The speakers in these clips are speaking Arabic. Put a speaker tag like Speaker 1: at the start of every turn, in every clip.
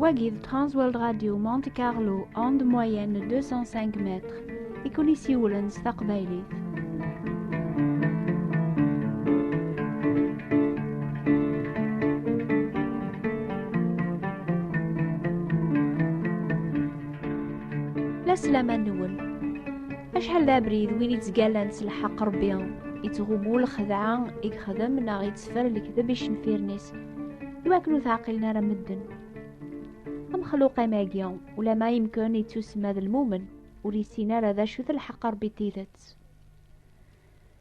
Speaker 1: Wagid Transworld Radio Monte Carlo onde moyenne 205 mètres. إكونيسي ولنز تقبيليت. لا سلامة نول أشحال دا بريد وين يتقالن سلحق ربي يتغمو الخدعة يخدم نا يتسفر الكذب يشنفيرنيس يواكلو تعقلنا راه مدن مخلوقة ماقيا ولا ما يمكن يتسمى ذا المؤمن وليسينا راه شو ذا الحق ربي تيدت.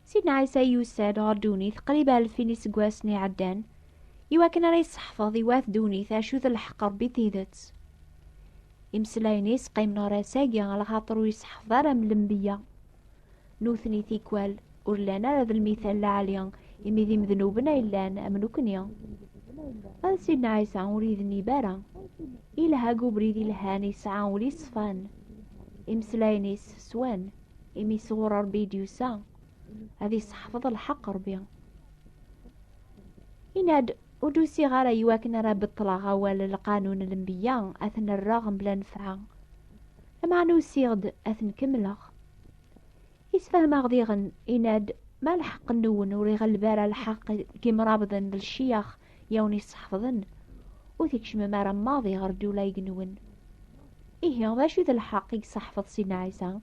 Speaker 1: سيدنا عيسى يوساد غردوني تقريبا 2000 سقواسني عدان يواكن راه يصحفظ يواث دوني شو ذا الحق ربي تيدت. يمسلاينيس قيمنا راساقيا على خاطر ويسحفظ راه من الانبياء نوثني تيكوال ورلانا هذا المثال لعليا يمي ذي مذنوبنا إلان أمنوكنيا. هذا سيدنا عيسى وريدني بارا إلها قبريدي لهاني ساعة ولي صفان إمسلاينيس سوان إمي صغور ربي ديوسا هذه صحفظ الحق ربيا إناد ودوسي غارا يواكنا راه بطلغا ولا القانون الانبياء أثن الرغم بلا نفعا أما نوسيغد أثن كملغ يسفهم غديغن إناد ما الحق النون وريغ البارا الحق كي مرابضن بالشيخ يوني صحفظن وثيكش ممارا ماضي غردو لا يقنون إيه غاشو ذا الحق يصحفظ سيدنا عيسى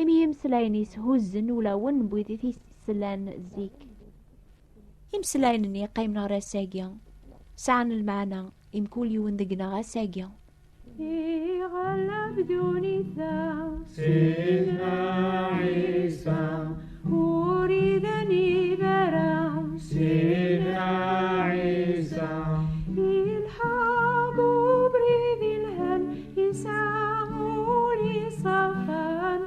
Speaker 1: إمي يمسلاينيس هزن ولا ون بويدي سلان الزيك يمسلاينني قيمنا راساقيا سعن المعنى يمكول يون دقنا غاساقيا غلب دوني ذا
Speaker 2: سيدنا عيسى
Speaker 1: وريدني برا
Speaker 2: سيدنا عيسى
Speaker 1: الحق بريد الهن يسامولي صفان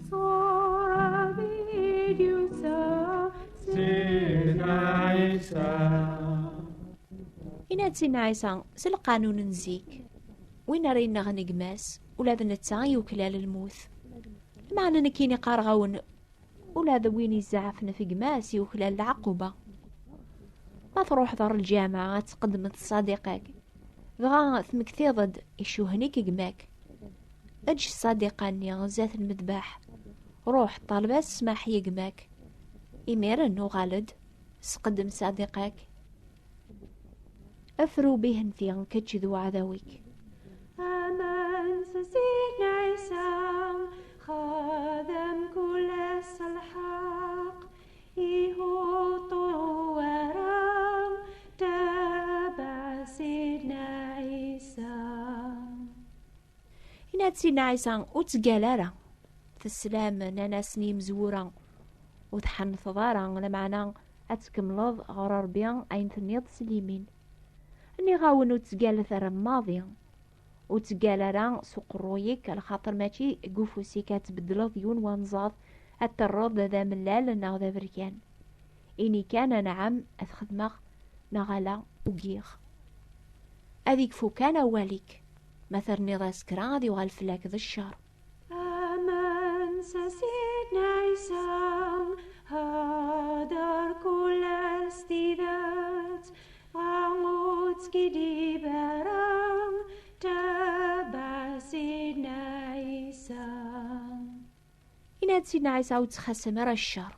Speaker 1: صورة بيديوسا
Speaker 2: سيدنا عيسى
Speaker 1: إناد سيدنا عيسى سل قانون نزيك وين رينا غنقماس ولا ذا نتا يوكلال الموث معنى نكيني قارغون ولا ذا وين يزعفنا في قماس يوكلال العقوبة ما تروح دار الجامعة تقدم صديقك بغا ثمكثي ضد يشوهنيك قماك اجي صديقاني غزات المذباح روح طالبات سماح يقماك إمير انو غالد سقدم صديقك افرو بهن فيان كتشذو عذاويك أمن سيدنا عيسى خادم كل الحق يهوطو ورام تابع سيدنا عيسى هنا سيدنا عيسى وتقالارا في السلام ناناسني مزورا وتحن ثضارا لمعنا أتكملض غرار ربيان أين ثنيض سليمين أني غاون وتقال ثرى ماضيا وتقالارا سوق رويك الخاطر ماشي قفوسي كاتبدل ضيون وانزاض الترض ذا ملال نا ذا بركان إني كان نعم أتخدمغ نغلا وقيغ أذيك فوكان واليك مثل نضا سكرا غادي وغالفلاك ذا الشهر أمن سيدنا عيسى هادر كل استيدات غاموت كدي برام تابع سيدنا عيسى إناد سيدنا عيسى وتخسم راه الشهر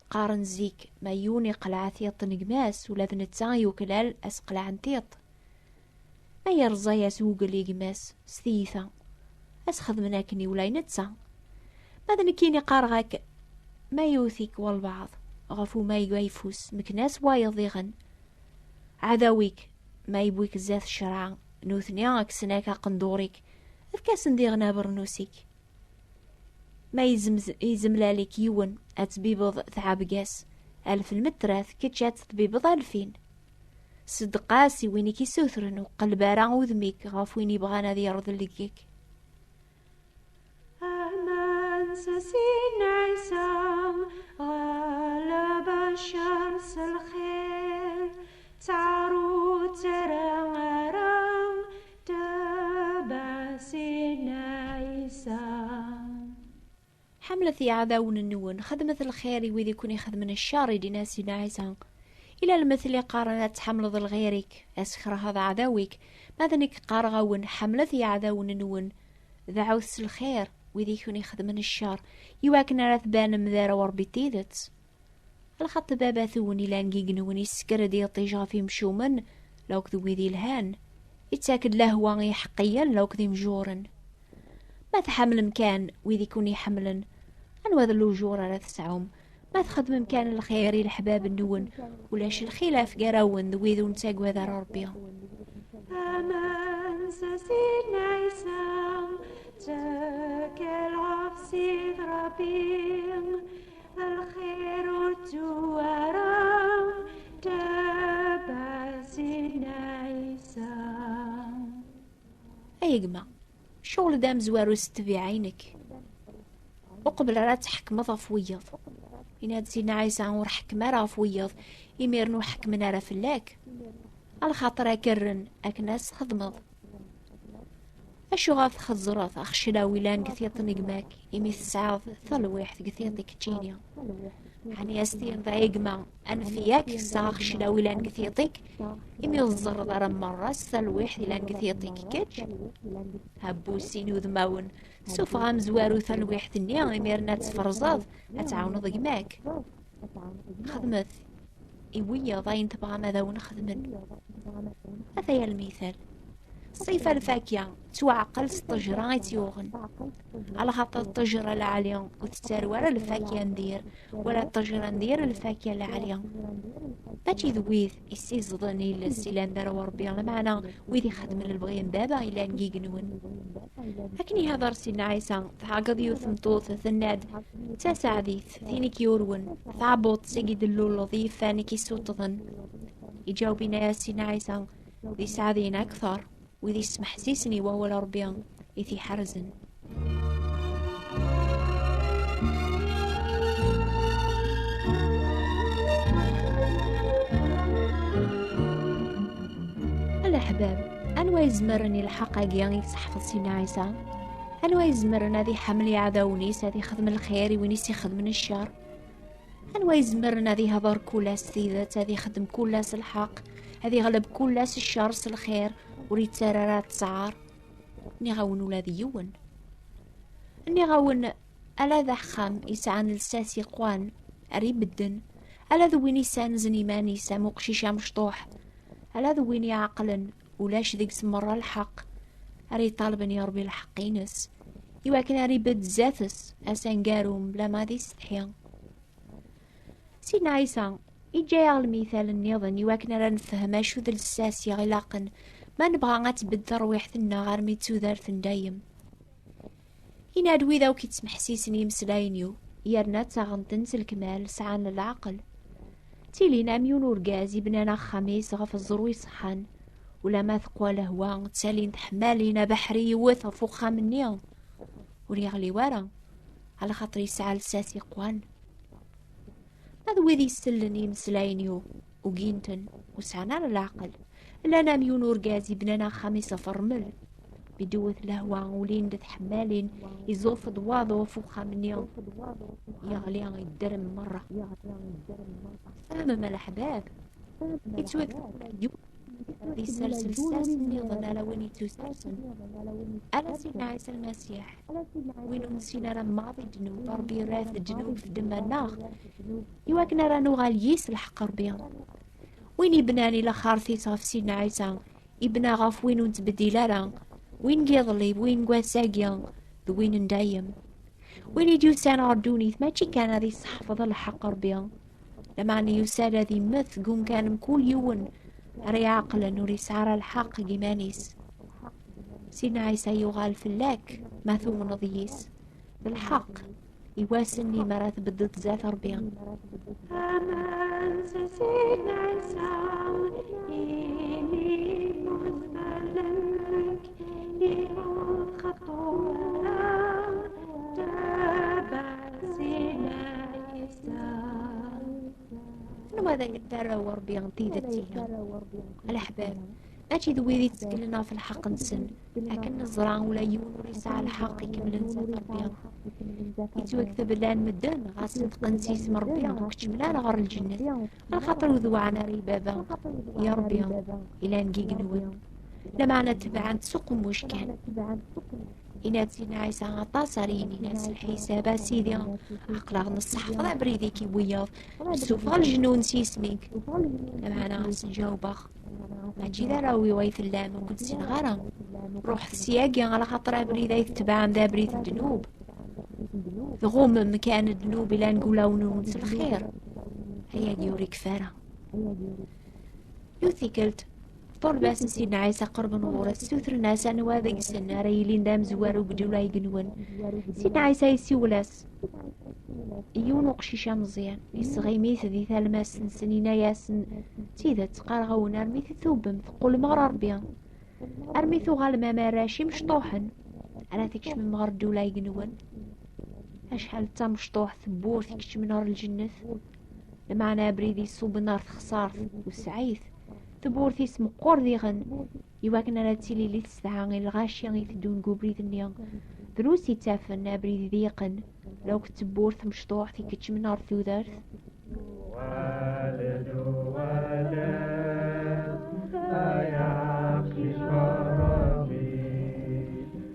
Speaker 1: قارن زيك ما يوني قلعثيط نقماس ولا ذنتا يوكلال أسقلع نتيط ما يرزا يسوق لي قماس ستيثا أسخذ مناكني ولا ينتسا ماذا نكيني قارغاك ما يوثيك والبعض غفو ما يفوس مكناس وايض يغن عذاويك ما يبويك زاث الشرع نوثني أكسناك قندوريك أفكاس نديغنا برنوسيك ما يزملالك يون أتبيبض ثعاب قاس 1000 المتراث كتشات تبيبض 2000 صدقاسي ويني كي سوثرن وقلبارا وذميك غافويني بغانا ذي يرض لقيك أمان سيدنا عيسى غالب الشمس الخير تعرو ترى تابع سيدنا عيسى حملة عذاون النون خدمة الخير وذي يكون يخدم من الشر دينا سيدنا عيسى
Speaker 3: إلى المثل قارنت حمل الغيرك أسخر هذا عداوك ماذا نك قارغون حملت يا عداون نون ذعوث الخير وذيكون يخدمن الشر يواكن رثبان مذارا وربيتيدت الخط بابا ثوني لانجيقن ونسكر دي طيجا في مشومن لو كذو ذي الهان يتاكد لهوا حقيا لو كذي مجورن ما تحمل مكان وذي كوني يحملن أنو هذا اللوجور على تسعهم ما تخدم مكان الخيري الحباب النون ولاش الخلاف قراون ذويذون تاقوى ذا ربي
Speaker 1: أمان سيدنا عيسى تاكل عفسيد ربي الخير توارا تبع سيدنا عيسى
Speaker 3: أيقما شغل دام زوارو ستبي عينك وقبل راه تحكم ضفويض إن سيدنا عيسى ور حكمة راه فويض يميرنو حكمنا راه فلاك على خاطر كرن أكناس خدمض أشو غاف خزرات أخشلا ويلان قثيط نقماك إمي تسعاض ثلويح قثيطك تجينيا يعني أستين ضايقما أنفياك ساخشلا ويلان قثيطك إمي الزر ضرم مرة ثلويح لان قثيطك كتش هبوسين وذماون سوف غام زوارو ثلويح ثنيا إميرنا تفرزاض أتعاون ضقماك خدمت إويا ضاين تبغى ماذا ونخدمن هذا هي المثال صيف الفاكهة توعقل الطجرة يتيوغن على خاطر الطجرة العالية وتتاروى الفاكهة ندير ولا الطجرة ندير الفاكهة العالية ماشي ذويذ يسيزضني للسيلان دار وربي معنا ويذي خدم البغيان بابا إلا نقيقنون لكني هذا رسينا عيسى تعقض يوثمطوث ثناد تاسع ذيث ثيني كيورون ثعبوط سيقيد اللول ضيف ثاني كيسوطظن يجاوبنا يا سينا عيسى ذي سعدين أكثر وذي اسمح سيسني وهو الأربيان إذي حرزن الأحباب أنوا يزمرني الحقيقة يعني صحفظ سينا عيسى أنوا يزمرنا ذي حملي عداونيس هذي خدم الخير ونيس يخدم الشر أنوا يزمرنا ذي هضر كولاس ثيذات هذي خدم كولاس الحق هذي غلب كولاس الشر الخير وريد سرارات سعار ني غاون ولادي يون ني غاون ألا ذا خام يسعان لساسي قوان أريب الدن ألا ذويني سانزني ماني ساموق شيشا مشطوح ألا ذويني عقلا ولاش ذيك سمرة الحق أري طالبا يا ربي الحقينس يواكن أري بد زاتس أسانقاروم بلا ما ذي استحيان سيدنا عيسى إجايا المثال النظن يواكن أرى نفهم شو ذا الساسي غلاقا ما نبغى غتبد ترويح ثنا غير ميتو ذار ندايم ينادوي ذا وكي تسمح سيسني مسلاينيو يرنا تاغنتنس الكمال سعان العقل تيلينا ميون ورقاز يبنانا خميس غف الزروي صحان ولا ما ثقوى لهوا تسالين تحمالينا بحري وثا فوخا مني وريغلي ورا على خاطر يسعى لساسي قوان هذا وذي يسلني مسلاينيو وقينتن وسعنا العقل لنا ميون ورقازي بنانا خميسة فرمل بدوث لهوا ولين دث حمالين يزوف ضواضو فوخا مني يغلي يدرم مرة فهم ما الأحباب يتوذ ذي سلسل ساسني ظن على وين يتوسلسل ألا سيدنا عيسى المسيح وين نسينا رماضي الجنوب ربي راث الجنوب في دم الناغ يواكنا رانو غاليس الحق ربي وين يبناني لخارثي صاف سيدنا عيسى يبنى غاف وين ونتبديلا وين قيضلي وين قواساقيا وين ندايم وين يجيو سانا ردوني ماشي كان هذي صحفظ الحق ربي لما أني يسال هذي مث قوم كان مكول يون ري عقلا نوري سعر الحق جمانيس سيدنا عيسى يغال فلاك ما ثوم نضيس بالحق يواسني مرات بدت ذات ربيان
Speaker 1: أمان سيدنا عيسى إني مزملك يموت خطوة تبع سيدنا عيسى
Speaker 3: ماذا يترى وربيان تيدتينا الأحباب ماشي ذوي تسكلنا في الحق نسن لكن الزرع ولا يون وريسع الحق يكمل نزات ربيان يتوكتب لان مدن غاسن تقنسيس مربيان وكتشملان غار الجنة الخاطر وذوعنا ريبابا يا ربيان إلا نقيق نون لمعنى تبعان تسوق مشكان إنا تسينا عيسى عطاس ريني ناس الحسابة سيدي أقلاغ نصح فضع بريديكي وياض السوفا الجنون سيسميك لمعنى غاسن جاوباخ ما جي ذا راوي ويث اللام وكنت سنغارا روح سياقي على خاطر بريدة يتبعان ذا بريد الدنوب ثغوم مكان الذنوب لا نقولا ونونس الخير هيا يوري كفارة يوثيكلت طول باس سيدنا عيسى قرب نغورة سوثر ناس أنا واذق سنة ريلين دام زوار وقدولا يقنون سيدنا عيسى يسيولاس يون وقشيشة مزيان يصغي ميث ذي ثالماس سنينا ياسن تيذا تقارغون أرميث ثوبم تقول مغرر بيان أرميثو غالما ماراشي مشطوحن أنا تكش من مغر دولا يقنون أشحال تا مشطوح ثبور تكش من نار الجنة لمعنى بريدي صوب نار خسار وسعيث ثبور ثيس مقور ذي غن يواكنا لاتيلي اللي تستعاني الغاشيان يثدون قبريد النيان دروسي تافن بريدي ذيقن لو كتبور ثمشطوح تكش من نار ثوذارث
Speaker 2: والد ولد أياقي شرابي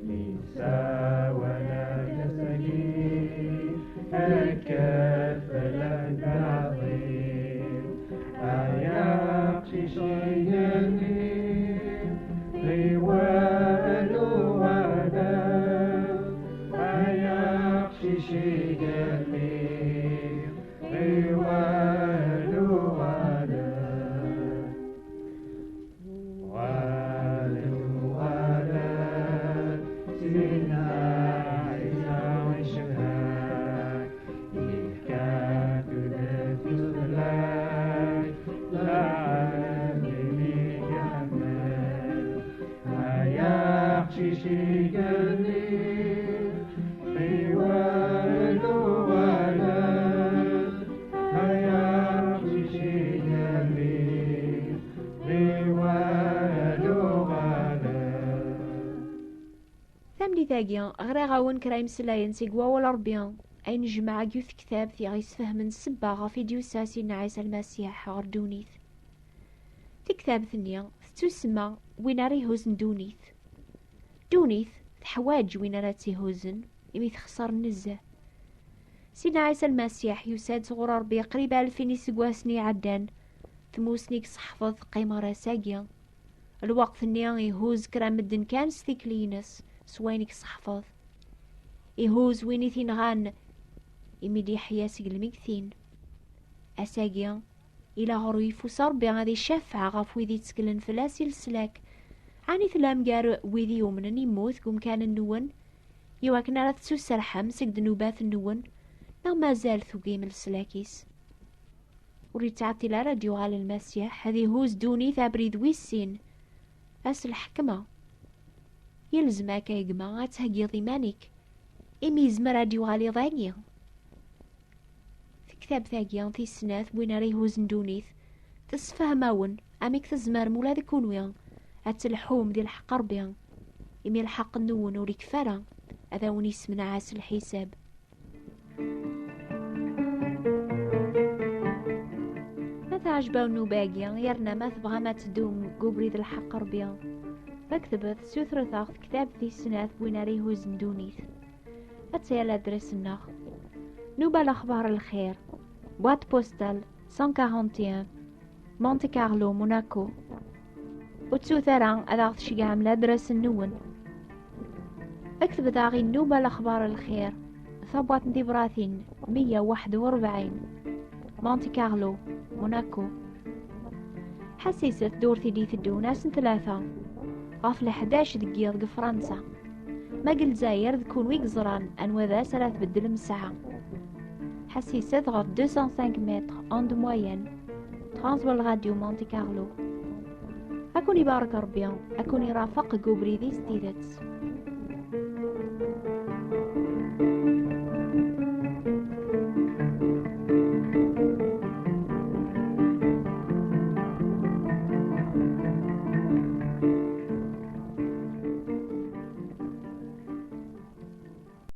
Speaker 2: نساء ولا جسدي الكفل العظيم أياقي شيئني غوال ودا أياقي شيئني
Speaker 3: ثملي ثاقيا غير غاون كرايم سلاين سيقوا ولا ربيان أين جماعة جوث كتاب في غيس فهم السباغة في ديوسا سيدنا عيسى المسيح غير دونيث في كتاب ثانية تسمى ويناري هوزن دونيث تحواج وينارا تيهوزن يمي تخسر نزه سيدنا عيسى المسيح يساد صغور ربي قريبة 2000 سقواسني عدان ثموسنيك صحفظ قيمة راساقيا الوقت ثانية يهوز كرام الدن كان ستيكلينس سوينك صحفظ يهوز ويني ثينغان يميدي حياسك المكثين أساقيا إلى غريف وصار بغادي الشافعة غاف ويدي تسكلن فلاسي السلاك عني ثلام قار ويدي يومن يموت قم كان النون يواكنا لا تسو السرحم سقد نوبات النون نا ما زال ثقيم السلاكيس وريد تعطي لا راديو غال المسيح هذه هوز دوني ثابريد ويسين أس الحكمة يلزم هكا يقما غاتهقي ضيمانك إمي زمر راديو غالي ضاقيا في كتاب ثاقيا في السنات وين ريهوز ندونيث تسفهماون أميك تزمر مولا ذكونويا أتلحوم ديال الحق ربيا إمي الحق النون وري كفارة هذا ونيس من عاس الحساب ماذا عجباو باقيا يرنا ما تبغى ما تدوم قبريد الحق ربيا فكتبت سوثر ثاغ كتاب ذي السنات وين ريهوز ندونيث أتسيال أدرس النخ نوبة الأخبار الخير بوات بوستال 141 مونتي كارلو موناكو وتسو ثران أداغ تشيقام لأدرس النون اكتب داغي نوبة الأخبار الخير ثبوات ديبراثين 141 مونتي كارلو موناكو حسيست دورتي دي ثدو ناس 3 غاف 11 دقيقة فرنسا ما قل زاير ذكون ويك زران أنوذا سلاث بدل مساحة حسيست غاف 205 متر أوند موين ترانسبول راديو مونتي كارلو أكوني بارك ربيان أكوني رافق قبري ذي ستيدت